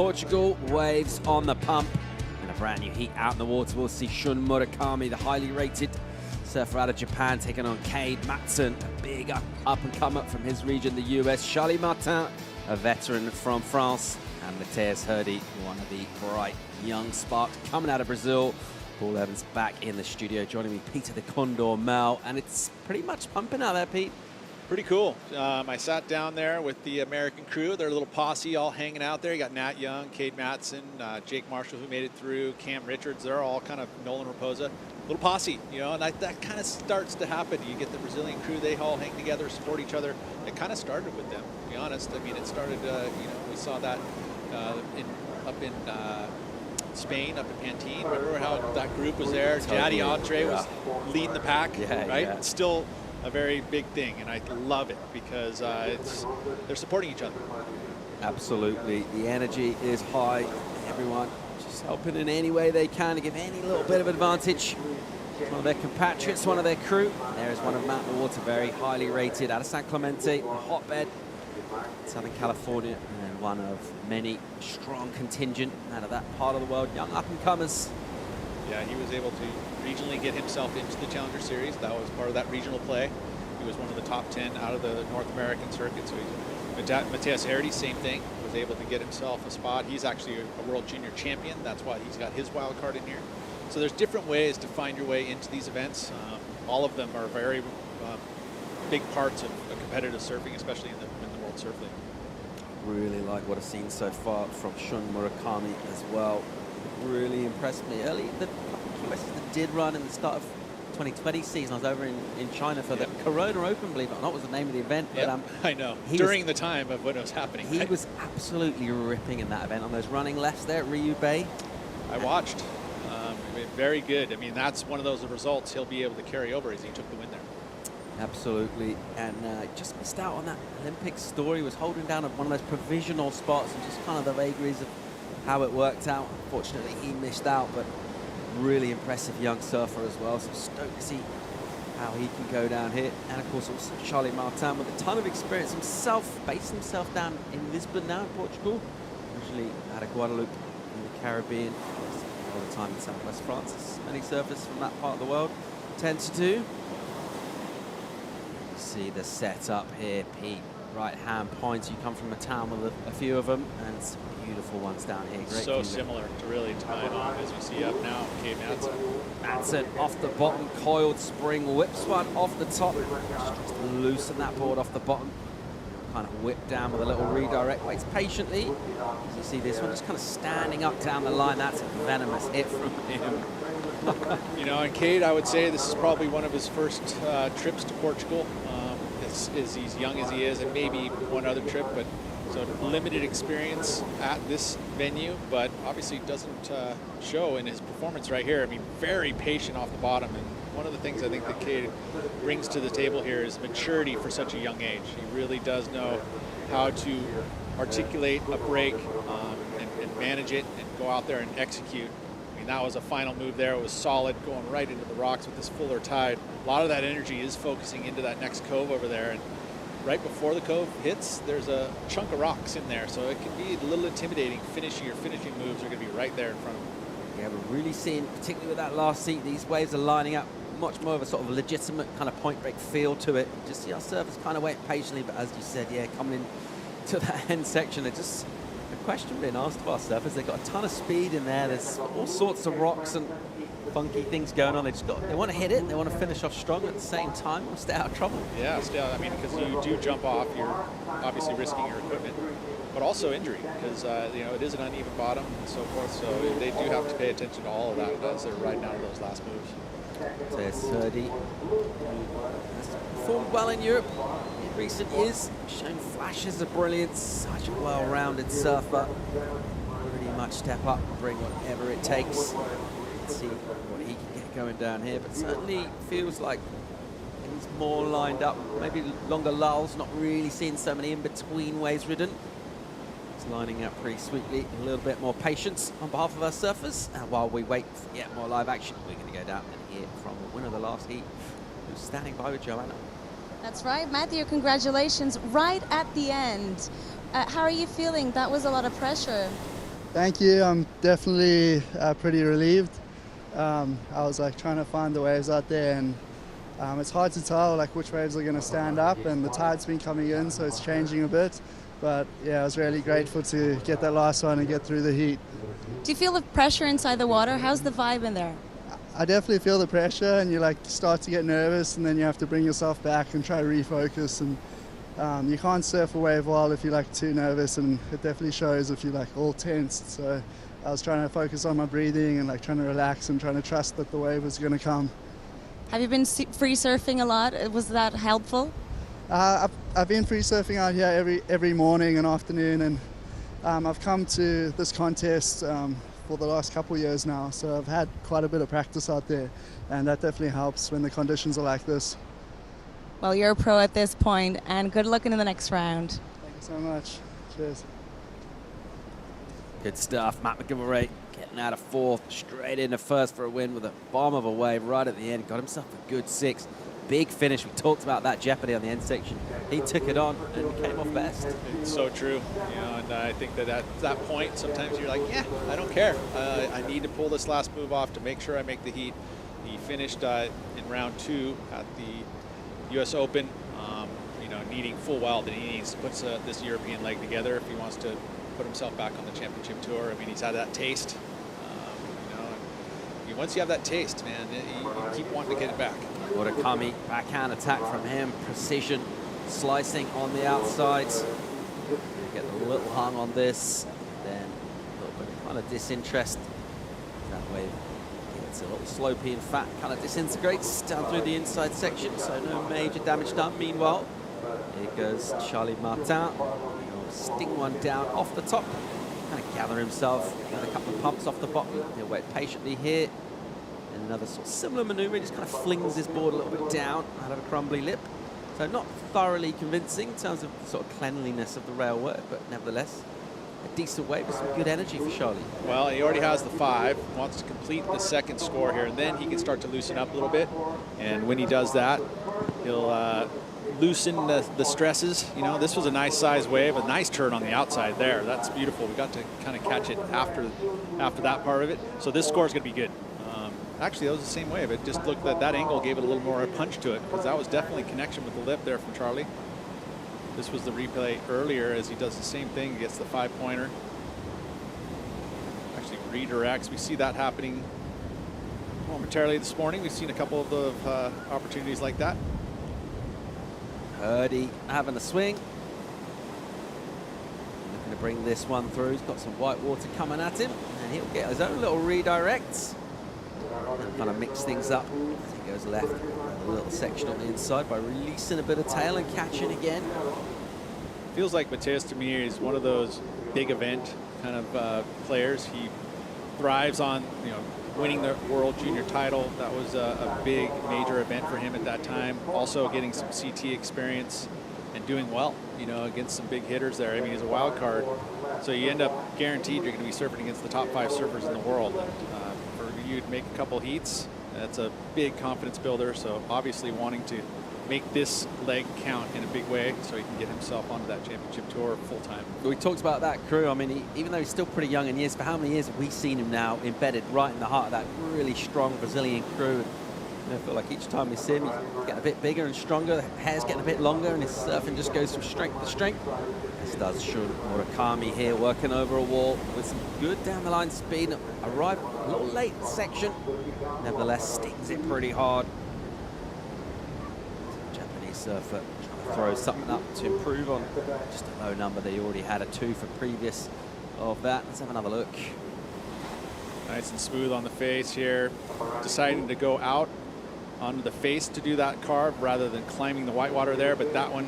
Portugal, waves on the pump, and a brand new heat out in the water. We'll see Shun Murakami, the highly rated surfer out of Japan, taking on Cade Matson, a big up-and-comer from his region, the US. Charlie Martin, a veteran from France, and Matheus Herdy, one of the bright young sparks coming out of Brazil. Paul Evans back in the studio, joining me, Peter the Condor Mel, and it's pretty much pumping out there, Pete. Pretty cool. I sat down there with the American crew, their little posse all hanging out there. You got Nat Young, Cade Matson, Jake Marshall, who made it through, Cam Richards. They're all kind of Nolan Raposa. Little posse, you know, and that kind of starts to happen. You get the Brazilian crew, they all hang together, support each other. It kind of started with them, to be honest. I mean, it started, you know, we saw that up in Spain, up in Pantene. Remember how that group was there? Daddy Andre was leading the pack, right? It's still a very big thing, and I love it because they're supporting each other. Absolutely. The energy is high. Everyone just helping in any way they can to give any little bit of advantage. One of their compatriots, one of their crew. There is one of Mount the Water, very highly rated, out of San Clemente, a hotbed, Southern California, and one of many strong contingent out of that part of the world, young up-and-comers. Yeah, he was able to regionally get himself into the Challenger Series. That was part of that regional play. He was one of the top 10 out of the North American circuit. So Matheus Herdy, same thing, was able to get himself a spot. He's actually a World Junior Champion. That's why he's got his wild card in here. So there's different ways to find your way into these events. All of them are very big parts of competitive surfing, especially in the World Surf League. Really like what I've seen so far from Shun Murakami as well. Really impressed me early. The QSs that did run in the start of 2020 season, I was over in China for the Corona Open, believe it or not, was the name of the event. But, I know. During the time of when it was happening. He was absolutely ripping in that event on those running lefts there at Ryu Bay. I watched. Very good. I mean, that's one of those results he'll be able to carry over as he took the win there. Absolutely, and just missed out on that Olympic story. Was holding down one of those provisional spots and just kind of the vagaries of how it worked out. Unfortunately, he missed out, but really impressive young surfer as well. So stoked to see how he can go down here. And of course, also Charlie Martin with a ton of experience himself, based himself down in Lisbon now in Portugal. Originally out of Guadeloupe in the Caribbean. All the time in southwest France, as many surfers from that part of the world tend to do. See the setup here, Pete. Right hand points. You come from a town with a few of them, and some beautiful ones down here. Great so similar to really tying on as we see up now. Cade Matson. Matson off the bottom, coiled spring, whips one off the top. Just loosen that board off the bottom. Kind of whip down with a little redirect. Waits patiently. As you see this one just kind of standing up down the line. That's a venomous hit from him. You know, and Cade, I would say this is probably one of his first trips to Portugal. As he's young as he is, and maybe one other trip, but so limited experience at this venue, but obviously doesn't show in his performance right here. I mean, very patient off the bottom, and one of the things I think that Cade brings to the table here is maturity for such a young age. He really does know how to articulate a break and manage it and go out there and execute. I mean, that was a final move there. It was solid, going right into the rocks with this fuller tide. A lot of that energy is focusing into that next cove over there, and right before the cove hits, there's a chunk of rocks in there, so it can be a little intimidating. Your finishing moves are going to be right there in front of him. Yeah, we're really seeing, particularly with that last seat, these waves are lining up much more of a sort of legitimate kind of point break feel to it. Just see our surfers kind of wait patiently, but as you said, yeah, coming into that end section, it's just a question being asked of our surfers. They've got a ton of speed in there. There's all sorts of rocks and funky things going on. They want to hit it, they want to finish off strong at the same time, or stay out of trouble. Yeah, stay out. I mean, because you do jump off, you're obviously risking your equipment, but also injury, because you know, it is an uneven bottom and so forth. So they do have to pay attention to all of that as they're riding out of those last moves. There's Herdy, has performed well in Europe in recent years, shown flashes of brilliance. Such a well-rounded surfer. Pretty much step up, bring whatever it takes. See what he can get going down here, but certainly feels like he's more lined up, maybe longer lulls, not really seeing so many in-between waves ridden. It's lining up pretty sweetly. A little bit more patience on behalf of our surfers, and while we wait for yet more live action, we're going to go down and hear from the winner of the last heat, who's standing by with Joanna. That's right, Matthew, congratulations right at the end. How are you feeling? That was a lot of pressure. Thank you. I'm definitely pretty relieved. I was like trying to find the waves out there, and it's hard to tell like which waves are going to stand up, and the tide's been coming in, so it's changing a bit. But yeah, I was really grateful to get that last one and get through the heat. Do you feel the pressure inside the water? How's the vibe in there? I definitely feel the pressure, and you like start to get nervous, and then you have to bring yourself back and try to refocus. And you can't surf a wave well if you're like too nervous, and it definitely shows if you're like all tensed. So I was trying to focus on my breathing and like trying to relax and trying to trust that the wave was going to come. Have you been free surfing a lot? Was that helpful? I've been free surfing out here every morning and afternoon, and I've come to this contest for the last couple of years now, so I've had quite a bit of practice out there, and that definitely helps when the conditions are like this. Well, you're a pro at this point, and good luck in the next round. Thank you so much. Cheers. Good stuff. Matt McGillivray getting out of fourth, straight into first for a win with a bomb of a wave right at the end. Got himself a good six. Big finish. We talked about that jeopardy on the end section. He took it on and came off best. It's so true, and I think that at that point, sometimes you're like, yeah, I don't care. I need to pull this last move off to make sure I make the heat. He finished in round 2 at the US Open, needing full well that he needs to put this European leg together if he wants to put himself back on the championship tour. I mean, he's had that taste, and once you have that taste, man, you keep wanting to get it back. Murakami, backhand attack from him, precision, slicing on the outsides. Get a little hung on this, then a little bit of kind of disinterest. That way it's a little slopey and fat, kind of disintegrates down through the inside section, so no major damage done. Meanwhile, here goes Charlie Martin. He'll sting one down off the top, kind of gather himself, get a couple of pumps off the bottom. He'll wait patiently here. And another sort of similar maneuver, he just kind of flings his board a little bit down out of a crumbly lip. So not thoroughly convincing in terms of sort of cleanliness of the rail work, but nevertheless, a decent wave with some good energy for Charlie. Well, he already has the 5, wants to complete the second score here, and then he can start to loosen up a little bit. And when he does that, he'll loosen the stresses. This was a nice size wave, a nice turn on the outside there. That's beautiful. We got to kind of catch it after that part of it. So this score is going to be good. Actually, that was the same wave. It just looked that angle gave it a little more punch to it, because that was definitely connection with the lip there from Charlie. This was the replay earlier as he does the same thing, gets the 5-pointer. Actually redirects. We see that happening momentarily this morning. We've seen a couple of the opportunities like that. Purdy having a swing. Looking to bring this one through. He's got some white water coming at him, and he'll get his own little redirects. And kind of mix things up as he goes left, a little section on the inside by releasing a bit of tail and catching again. Feels like Mateus to me is one of those big event kind of players. He thrives on winning the World Junior title. That was a big major event for him at that time. Also getting some CT experience and doing well, against some big hitters there. I mean, he's a wild card, so you end up guaranteed you're going to be surfing against the top 5 surfers in the world. And, you'd make a couple heats. That's a big confidence builder, so obviously wanting to make this leg count in a big way so he can get himself onto that championship tour full-time. We talked about that crew. I mean, even though he's still pretty young in years, for how many years have we seen him now embedded right in the heart of that really strong Brazilian crew? I feel like each time we see him, he's getting a bit bigger and stronger, the hair's getting a bit longer, and his surfing just goes from strength to strength. This does Shun Murakami here, working over a wall with some good down-the-line speed. Arrived a little late in the section, nevertheless stings it pretty hard. Japanese surfer trying to throw something up to improve on just a low number. They already had a 2 for previous of that. Let's have another look. Nice and smooth on the face here. Deciding to go out onto the face to do that carve rather than climbing the whitewater there, but that one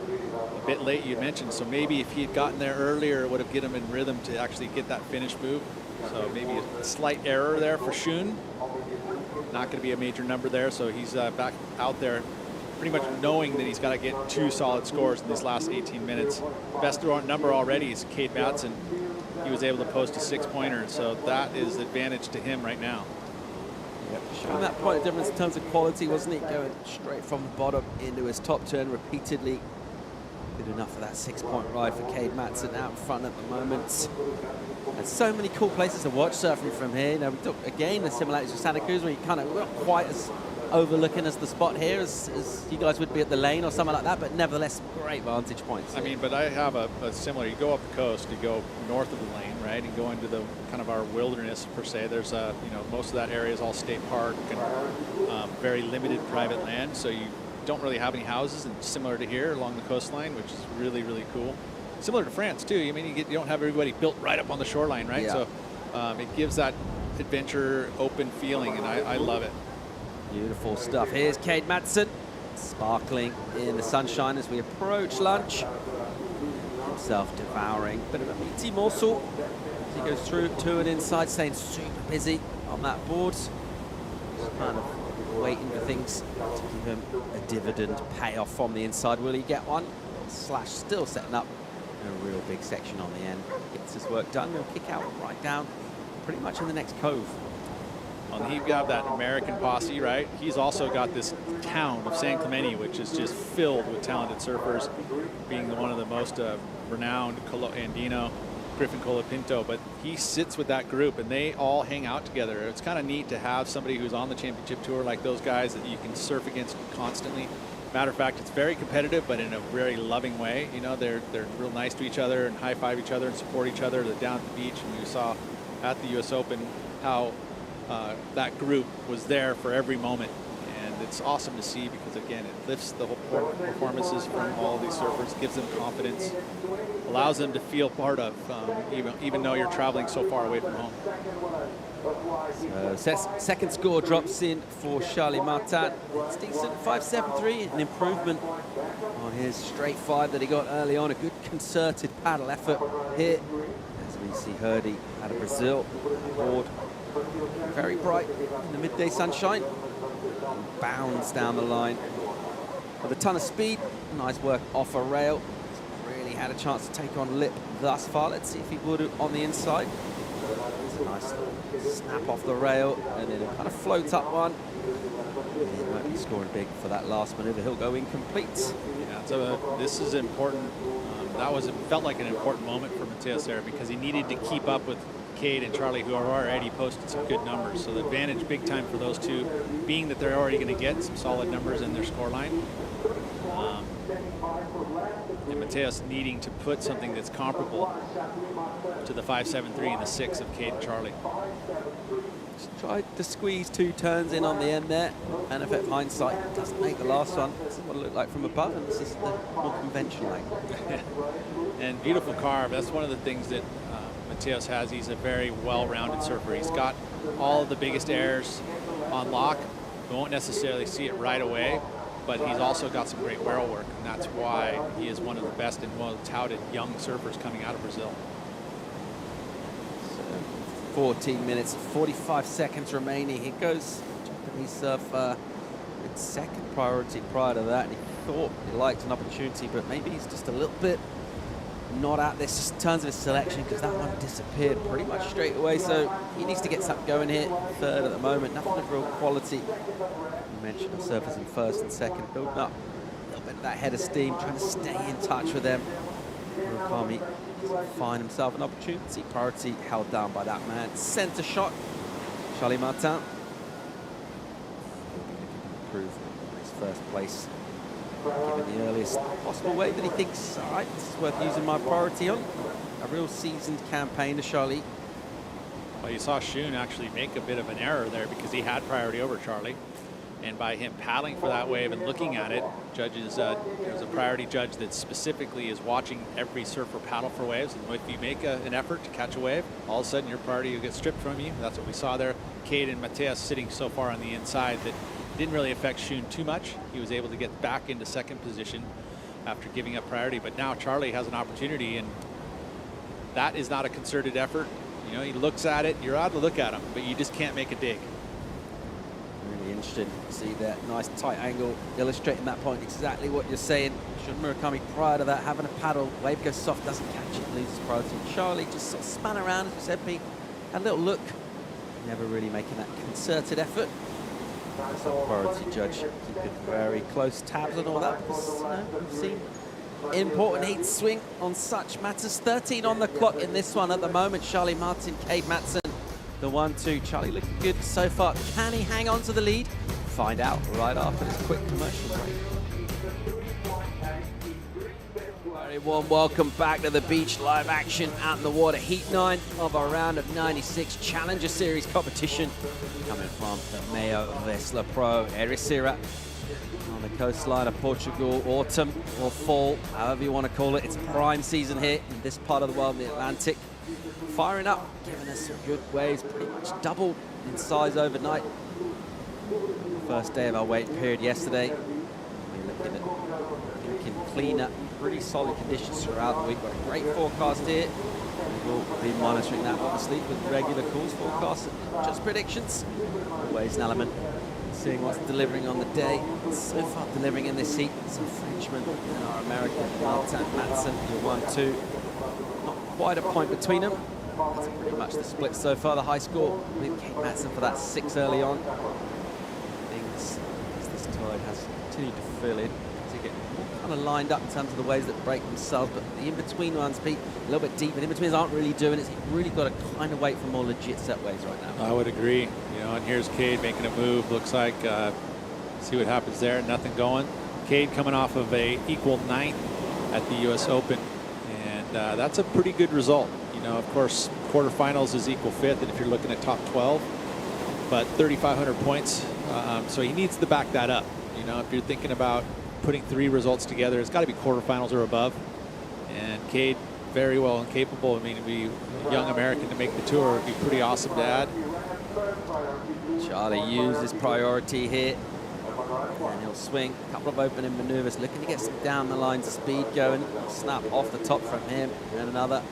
a bit late, you mentioned, so maybe if he had gotten there earlier it would have get him in rhythm to actually get that finish move. So maybe a slight error there for Shun. Not going to be a major number there, so he's back out there pretty much knowing that he's got to get 2 solid scores in these last 18 minutes. Best number already is Cade Matson. He was able to post a 6-pointer, so that is advantage to him right now. Yep. Showing that point of difference in terms of quality, wasn't he? Going straight from the bottom into his top turn repeatedly. Good enough for that 6-point ride for Cade Matson out in front at the moment. And so many cool places to watch surfing from here. You know, we talk again the similarities with Santa Cruz, where you kind of not quite as overlooking as the spot here as you guys would be at the lane or something like that, but nevertheless great vantage points. I mean, but I have a similar. You go up the coast, you go north of the lane, right, and go into the kind of our wilderness per se. There's most of that area is all state park and very limited private land, so you don't really have any houses, and similar to here along the coastline, which is really, really cool. Similar to France too. I mean, you don't have everybody built right up on the shoreline, right? Yeah. So it gives that adventure, open feeling, and I love it. Beautiful stuff. Here's Cade Matson, sparkling in the sunshine as we approach lunch. Himself devouring a bit of a meaty morsel as he goes through to and inside, staying super busy on that board. Just kind of waiting for things to give him a dividend payoff from the inside. Will he get one? Slash still setting up a real big section on the end. Gets his work done. He'll kick out right down pretty much in the next cove. Well, you've got that American posse, right? He's also got this town of San Clemente, which is just filled with talented surfers, being one of the most renowned, Andino, Griffin Colapinto, but he sits with that group and they all hang out together. It's kind of neat to have somebody who's on the championship tour like those guys that you can surf against constantly. Matter of fact, it's very competitive, but in a very loving way. You know, they're real nice to each other and high-five each other and support each other. They're down at the beach, and we saw at the US Open how that group was there for every moment. And it's awesome to see because, again, it lifts the whole performances from all these surfers, gives them confidence, allows them to feel part of, even though you're traveling so far away from home. Second score drops in for Charlie Martin. It's decent, 5.73, an improvement on his straight 5 that he got early on. A good concerted paddle effort here as we see Hurdy out of Brazil aboard. Very bright in the midday sunshine. Bounds down the line with a ton of speed. Nice work off a rail. Really had a chance to take on lip thus far. Let's see if he would on the inside. It's a nice snap off the rail, and then it kind of floats up one. He won't be scoring big for that last maneuver. He'll go incomplete. Yeah, so this is important. Felt like an important moment for Mateus there because he needed to keep up with Cade and Charlie, who are already posted some good numbers. So the advantage big time for those two, being that they're already going to get some solid numbers in their scoreline. And Mateus needing to put something that's comparable to the 5.73 and the 6 of Cade and Charlie. Just tried to squeeze 2 turns in on the end there, and if at hindsight doesn't make the last one. This is what it looked like from above, and this is the more conventional angle. And beautiful carve. That's one of the things that Mateus has. He's a very well-rounded surfer. He's got all of the biggest airs on lock. You won't necessarily see it right away, but he's also got some great barrel work, and that's why he is one of the best and most touted young surfers coming out of Brazil. 14 minutes, 45 seconds remaining. He goes Japanese surfer with second priority prior to that, and he thought he liked an opportunity, but maybe he's just a little bit not at this in terms of his selection because that one disappeared pretty much straight away. So he needs to get something going here. Third at the moment, nothing of real quality. You mentioned the surfers in first and second, building up a little bit of that head of steam, trying to stay in touch with them. Murakami find himself an opportunity. Priority held down by that man. Center shot. Charlie Martin. Improve his first place. Given the earliest possible way that he thinks, all right, this is worth using my priority on. A real seasoned campaigner, Charlie. Well, you saw Shun actually make a bit of an error there because he had priority over Charlie. And by him paddling for that wave and looking at it, judges, there's a priority judge that specifically is watching every surfer paddle for waves. And if you make an effort to catch a wave, all of a sudden your priority will get stripped from you. That's what we saw there. Cade and Mateus sitting so far on the inside that didn't really affect Shun too much. He was able to get back into second position after giving up priority. But now Charlie has an opportunity, and that is not a concerted effort. You know, he looks at it, you're allowed to look at him, but you just can't make a dig. Really interesting to see that nice tight angle illustrating that point, exactly what you're saying. Shun Murakami prior to that having a paddle, wave goes soft, doesn't catch it, loses priority. Charlie just sort of spun around, as we said, Pete, had a little look, never really making that concerted effort. Some priority judge keeping very close tabs on all that because we've seen important heat swing on such matters. 13 on the clock in this one at the moment. Charlie Martin, Cade Matson, the 1-2. Charlie looking good so far. Can he hang on to the lead? Find out right after this quick commercial break. Very warm welcome back to the beach. Live action out in the water. Heat 9 of a round of 96 Challenger Series competition coming from the MEO Vissla Pro Ericeira on the coastline of Portugal. Autumn or fall, however you want to call it. It's prime season here in this part of the world, in the Atlantic. Firing up, giving us some good waves, pretty much doubled in size overnight. First day of our wait period yesterday. We're looking at cleaner, pretty solid conditions throughout the week. Got a great forecast here. We'll be monitoring that obviously with regular calls, forecasts, and just predictions. Always an element. Seeing what's delivering on the day. So far delivering in this heat. Some Frenchmen and our American Martin Matson, your 1-2. Not quite a point between them. That's pretty much the split so far. The high score with Cade Matson for that 6 early on. Things as this tide has continued to fill in. To get kind of lined up in terms of the waves that break themselves, but the in-between ones, Pete, a little bit deep, and in-betweens aren't really doing it. So you've really got to kind of wait for more legit set waves right now. I would agree. You know, and here's Cade making a move. Looks like, see what happens there. Nothing going. Cade coming off of a equal 9th at the US Open, and that's a pretty good result. You know, of course, quarterfinals is equal 5th, and if you're looking at top 12, but 3,500 points. So he needs to back that up. You know, if you're thinking about putting 3 results together, it's got to be quarterfinals or above. And Cade, very well and capable. I mean, to be a young American to make the tour would be pretty awesome to add. Charlie used his priority here. And he'll swing a couple of opening maneuvers, looking to get some down the line speed going. Snap off the top from him, and another.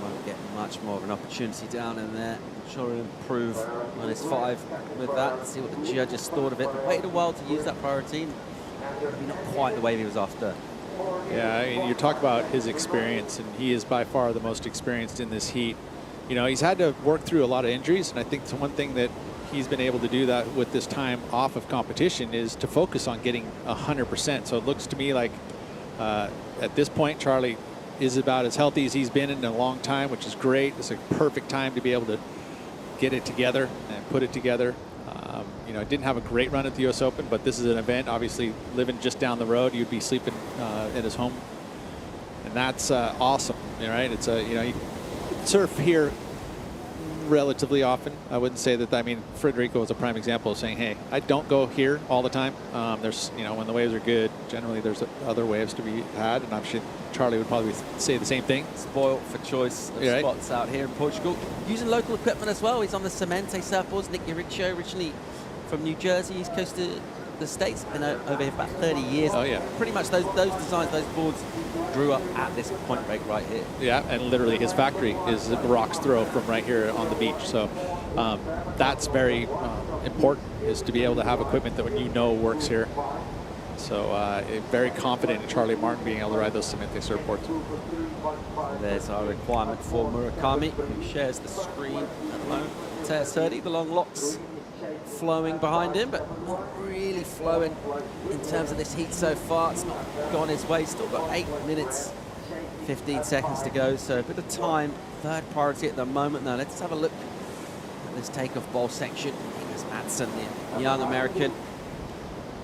Won't get much more of an opportunity down in there. I'm sure he'll improve on his 5 with that. See what the judges thought of it. But waited a while to use that priority. Maybe not quite the way he was after. Yeah, I mean, you talk about his experience, and he is by far the most experienced in this heat. You know, he's had to work through a lot of injuries, and I think the one thing that he's been able to do that with this time off of competition is to focus on getting 100%. So it looks to me like at this point, Charlie is about as healthy as he's been in a long time, which is great. It's a perfect time to be able to get it together and put it together. You know, didn't have a great run at the US Open, but this is an event, obviously living just down the road, you'd be sleeping at his home. And that's awesome, right? It's a, you know, you surf here relatively often. I wouldn't say that. I mean, Federico is a prime example of saying, hey, I don't go here all the time. There's, you know, when the waves are good, generally there's other waves to be had, and I'm sure Charlie would probably say the same thing. Spoiled for choice of spots out here in Portugal. Using local equipment as well. He's on the Semente surfboards. Nick Yaricho, originally from New Jersey, East Coast of the States. Been over here for about 30 years. Oh, yeah. Pretty much those designs, those boards grew up at this point break right here. Yeah, and literally his factory is a rock's throw from right here on the beach. So that's very important, is to be able to have equipment that you know works here. So very confident in Charlie Martin being able to ride those Semente surfboards. There's our requirement for Murakami, who shares the screen at the moment. Teos Hurdy, the long locks flowing behind him, but not really flowing in terms of this heat so far. It's not gone his way. Still got 8 minutes, 15 seconds to go, so a bit of time. 3rd priority at the moment. Now let's have a look at this takeoff bowl section. Here's Matson, the young American.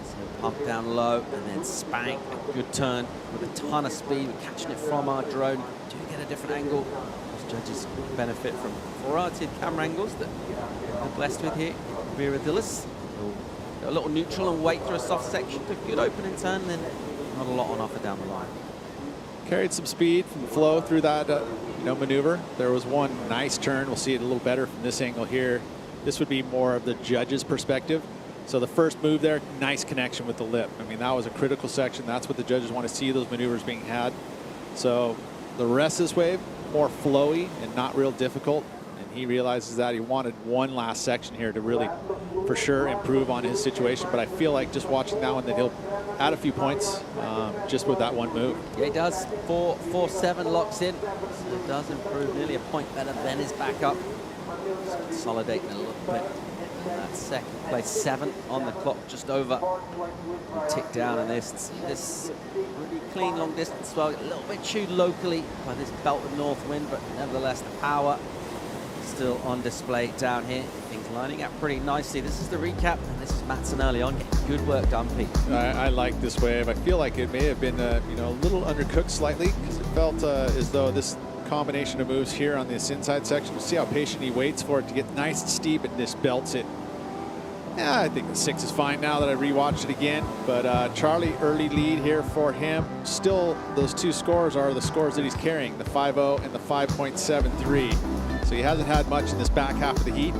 So pump down low and then spank. A good turn with a ton of speed. We're catching it from our drone. Do get a different angle. Those judges benefit from a variety of camera angles that we're blessed with here. Viridillis. A little neutral and wait through a soft section. A good opening turn, and then not a lot on offer down the line. Carried some speed from the flow through that you know, maneuver. There was one nice turn. We'll see it a little better from this angle here. This would be more of the judge's perspective. So the first move there, nice connection with the lip. I mean, that was a critical section. That's what the judges want to see, those maneuvers being had. So the rest of this wave, more flowy and not real difficult. He realizes that he wanted one last section here to really, for sure, improve on his situation. But I feel like just watching that one that he'll add a few points just with that one move. Yeah, he does. 4.47 locks in. So it does improve nearly a point better than his backup. Just consolidating a little bit That second place, 7 on the clock, just over. Tick down in this really clean long distance well, a little bit chewed locally by this belt of north wind, but nevertheless the power still on display down here. Things lining up pretty nicely. This is the recap, and this is Matson early on. Getting good work done, Pete. I like this wave. I feel like it may have been a little undercooked slightly, because it felt as though this combination of moves here on this inside section, see how patient he waits for it to get nice and steep, and this belts it. Yeah, I think the 6 is fine now that I rewatched it again. But Charlie, early lead here for him. Still, those 2 scores are the scores that he's carrying, the 5.0 and the 5.73. So he hasn't had much in this back half of the heat.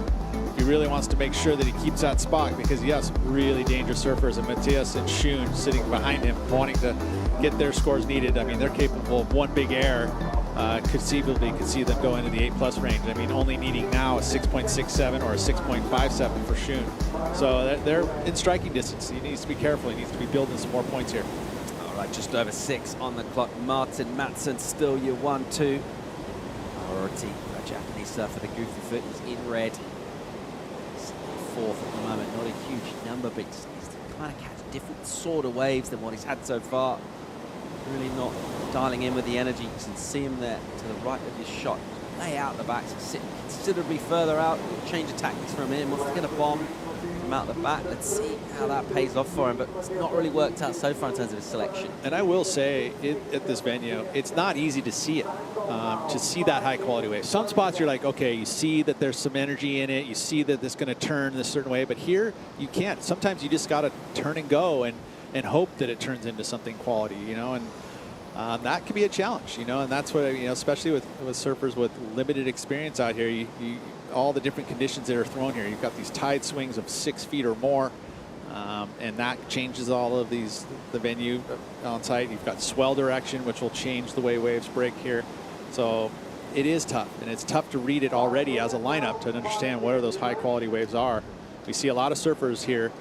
He really wants to make sure that he keeps that spot, because he has really dangerous surfers, and Matthias and Schoon sitting behind him wanting to get their scores needed. I mean, they're capable of one big error. Conceivably could see them go into the 8+ range. I mean, only needing now a 6.67 or a 6.57 for Schoon. So they're in striking distance. He needs to be careful. He needs to be building some more points here. All right, just over 6 on the clock. Martin Matson still your 1-2. Priority, a Japanese surfer, the goofy foot, is in red. He's 4th at the moment. Not a huge number, but he's kind of catch different sort of waves than what he's had so far. Really not dialing in with the energy. You can see him there to the right of his shot. Lay out the back, so sitting considerably further out. Change of tactics from him. Wants to get a bomb from out the back. Let's see how that pays off for him, but it's not really worked out so far in terms of his selection. And I will say, at this venue, it's not easy to see it, to see that high quality wave. Some spots you're like, okay, you see that there's some energy in it. You see that it's going to turn this certain way, but here you can't. Sometimes you just got to turn and go and hope that it turns into something quality, and that can be a challenge, and that's what, especially with surfers with limited experience out here, all the different conditions that are thrown here. You've got these tide swings of 6 feet or more, and that changes all of the venue on site. You've got swell direction, which will change the way waves break here. So it is tough, and it's tough to read it already as a lineup to understand what those high quality waves are. We see a lot of surfers here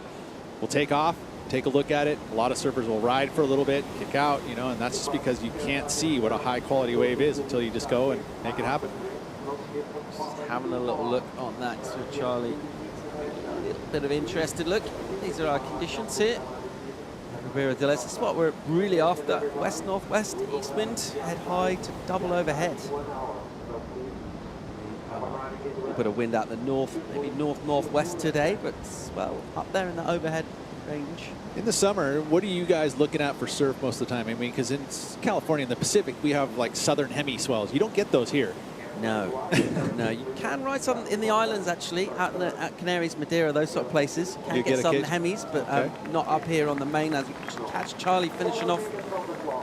will take off, take a look at it. A lot of surfers will ride for a little bit, kick out, and that's just because you can't see what a high quality wave is until you just go and make it happen. Just having a little look on that, so Charlie, a little bit of interested look. These are our conditions here. This is what we're really after. West-northwest, east wind, head high to double overhead. A bit of wind out the north, maybe north-northwest today, but well, up there in the overhead range. In the summer, what are you guys looking at for surf most of the time? I mean, because in California, in the Pacific, we have like southern hemi swells. You don't get those here. No, no. You can ride some in the islands, actually, out in the Canaries, Madeira, those sort of places. You can get southern hemis, but okay, not up here on the mainland. You catch Charlie finishing off.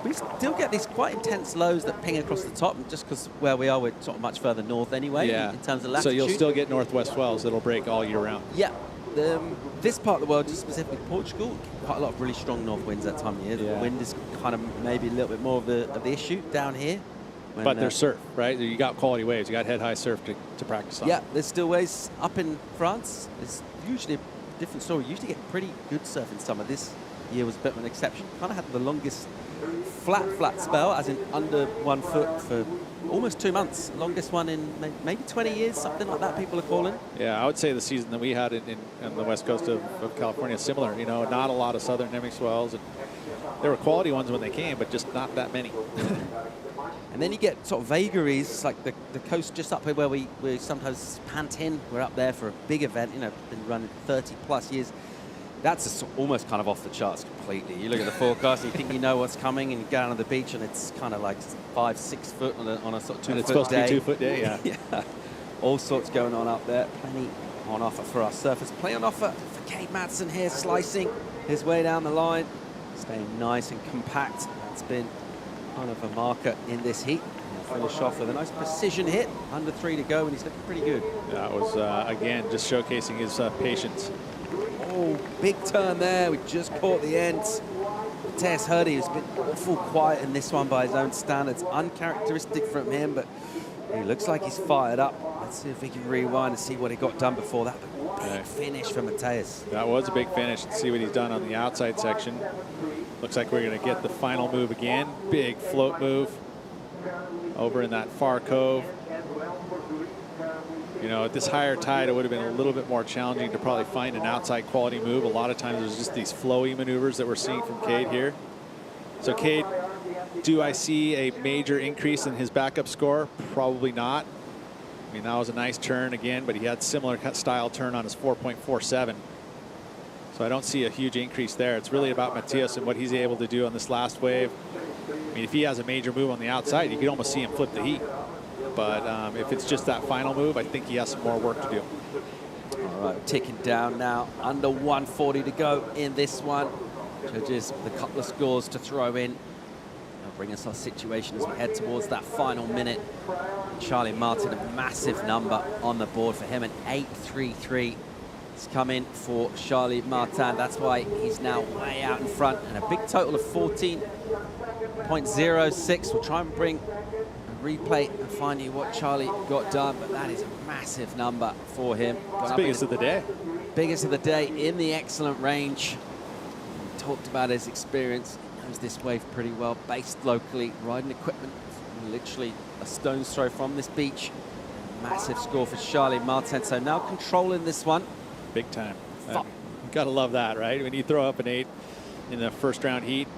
We still get these quite intense lows that ping across the top, just because where we are, we're sort of much further north anyway, in terms of latitude. So you'll still get northwest swells that'll break all year round. Yeah. This part of the world, just specifically Portugal, quite a lot of really strong north winds that time of year. The wind is kind of maybe a little bit more of the issue down here. But there's surf, right? You got quality waves. You got head-high surf to practice on. Yeah, there's still waves up in France. It's usually a different story. You usually get pretty good surf in summer. This year was a bit of an exception. Kind of had the longest flat spell, as in under 1 foot for almost 2 months. Longest one in maybe 20 years, something like that, people are calling. Yeah, I would say the season that we had on the west coast of California is similar. Not a lot of southern hemi swells. And there were quality ones when they came, but just not that many. And then you get sort of vagaries, like the coast just up here where we sometimes pant in. We're up there for a big event, been running 30+ years. That's almost kind of off the charts completely. You look at the forecast, and you think you know what's coming, and you go down on the beach, and it's kind of like 5-6 foot on a sort of 2 foot day. It's supposed to be 2 foot day, yeah. Yeah. All sorts going on up there. Plenty on offer for our surfers. Plenty on offer for Cade Matson here, slicing his way down the line, staying nice and compact. It's been kind of a marker in this heat. He'll finish off with a nice precision hit, under 3 to go, and he's looking pretty good. That was, again, just showcasing his patience. Oh, big turn there. We just caught the end. Tess Hurdy has been awful quiet in this one by his own standards. Uncharacteristic from him, but he looks like he's fired up. Let's see if we can rewind and see what he got done before that. Big finish for Mateus. That was a big finish. Let's see what he's done on the outside section. Looks like we're going to get the final move again. Big float move over in that far cove. You know, at this higher tide, it would have been a little bit more challenging to probably find an outside quality move. A lot of times there's just these flowy maneuvers that we're seeing from Cade here. So Cade, do I see a major increase in his backup score? Probably not. I mean, that was a nice turn again, but he had similar style turn on his 4.47. So I don't see a huge increase there. It's really about Matthias and what he's able to do on this last wave. I mean, if he has a major move on the outside, you could almost see him flip the heat. But if it's just that final move, I think he has some more work to do. All right, ticking down now. Under 140 to go in this one. Judges with a couple of scores to throw in. That'll bring us our situation as we head towards that final minute. Charlie Martin, a massive number on the board for him, an 8.33. It's come in for Charlie Martin. That's why he's now way out in front, and a big total of 14.06. We'll try and bring replay and find you what Charlie got done, but that is a massive number for him. It's the biggest of the day. Biggest of the day in the excellent range. We talked about his experience. He knows this wave pretty well, based locally, riding equipment literally a stone's throw from this beach. Massive score for Charlie Martin. So now controlling this one. Big time. You gotta love that, right? When you throw up an 8 in the first round heat,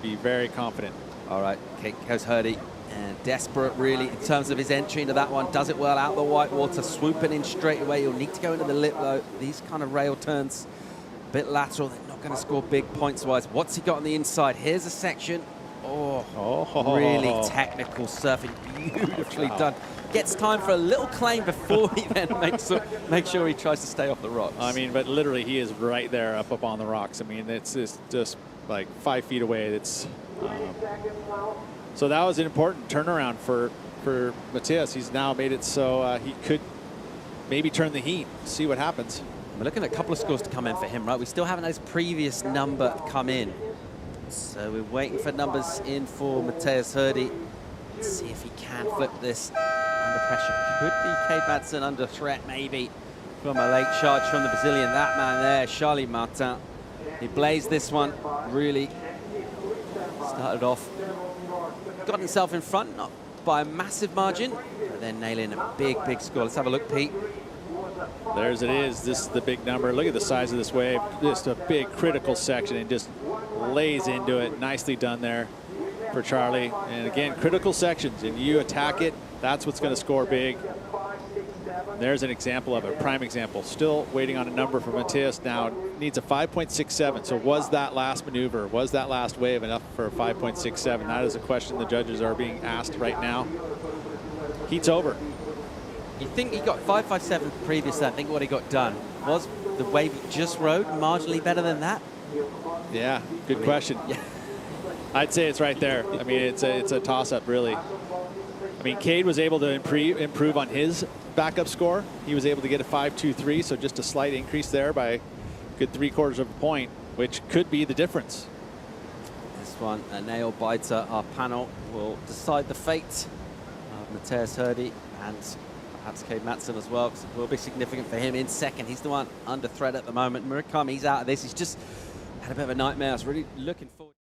be very confident. All right, goes Hurdy. And desperate, really, in terms of his entry into that one. Does it well out the white water, swooping in straight away. You'll need to go into the lip, though. These kind of rail turns, a bit lateral. They're not going to score big points-wise. What's he got on the inside? Here's a section. Oh, really technical surfing. Beautifully done. Gets time for a little claim before he then makes sure he tries to stay off the rocks. I mean, but literally, he is right there up on the rocks. I mean, it's just like 5 feet away. It's... So that was an important turnaround for Matthias. He's now made it so he could maybe turn the heat, see what happens. We're looking at a couple of scores to come in for him, right? We still haven't had his previous number come in. So we're waiting for numbers in for Matthias Hurdy. Let's see if he can flip this under pressure. Could be Cade Madsen under threat, maybe, from a late charge from the Brazilian. That man there, Charlie Martin. He blazed this one, really started off. Got himself in front, not by a massive margin, but then nailing a big, big score. Let's have a look, Pete. There's it is. This is the big number. Look at the size of this wave. Just a big critical section and just lays into it. Nicely done there for Charlie. And again, critical sections, and you attack it, that's what's going to score big. There's an example of it, prime example. Still waiting on a number for Matthias now. Needs a 5.67. So was that last maneuver, was that last wave enough for a 5.67? That is a question the judges are being asked right now. Heat's over. You think he got 5.57 previously? I think what he got done was the wave he just rode marginally better than that. Yeah, good question. Yeah. I'd say it's right there. I mean, it's a toss-up, really. I mean, Cade was able to improve on his backup score. He was able to get a 5.23, so just a slight increase there by a good 3/4 of a point, which could be the difference. This one, a nail biter. Our panel will decide the fate of Matthias Hurdy and perhaps Cade Madsen as well, because it will be significant for him in second. He's the one under threat at the moment. Murakami, he's out of this. He's just had a bit of a nightmare. I was really looking forward.